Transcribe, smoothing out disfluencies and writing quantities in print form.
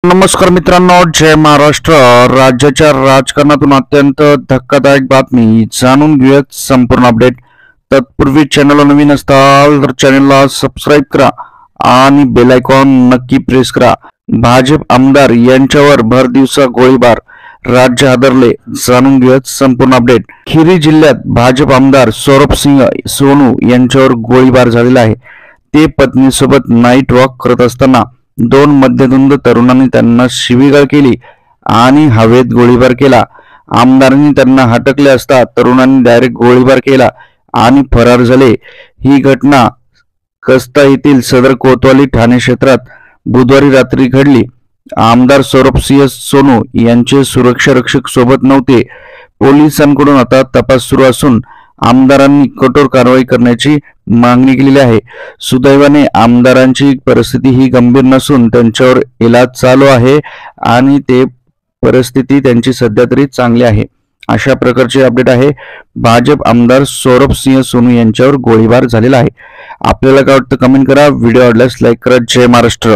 नमस्कार मित्रांनो, जय महाराष्ट्र. राज्याच्या राजकारणातून अत्यंत धक्कादायक बातमी जाणून घेऊयात संपूर्ण अपडेट. तत्पूर्वी चॅनलला नवीन असताल तर चॅनलला सबस्क्राईब करा आणि बेल आयकॉन नक्की प्रेस करा. भाजप आमदार यांच्यावर भर दिवसा गोळीबार, राज्य हादरले. जाणून घेऊयात संपूर्ण अपडेट. खिरी जिल्ह्यात भाजप आमदार सौरभ सिंह सोनू यांच्यावर गोळीबार झालेला आहे. ते पत्नीसोबत नाईट वॉक करत असताना दोन मध्यधुंद तरुणांनी त्यांना शिवीगाळ केली आणि हवेत गोळीबार केला. आमदारांनी त्यांना हटकले असता तरुणांनी डायरेक्ट गोळीबार केला आणि फरार झाले. ही घटना कस्ता येथील सदर कोतवाली ठाणे क्षेत्रात बुधवारी रात्री घडली. आमदार सौरभ सिंह सोनू यांचे सुरक्षा रक्षक सोबत नव्हते. पोलिसांकडून आता तपास सुरू असून आमदारांनी कठोर कारवाई करण्याची मागणी केलेली आहे. सुदैवाने आमदारांची परिस्थिती ही गंभीर नसून त्यांच्यावर इलाज चालू आहे आणि ते परिस्थिती त्यांची सध्या तरी चांगली आहे. अशा प्रकारचे अपडेट आहे. भाजप आमदार सौरभ सिंह सोनू यांच्यावर गोळीबार झालेला आहे. आपल्याला काय वाटतं कमेंट करा. व्हिडिओ आवडल्यास लाईक करा. जय महाराष्ट्र.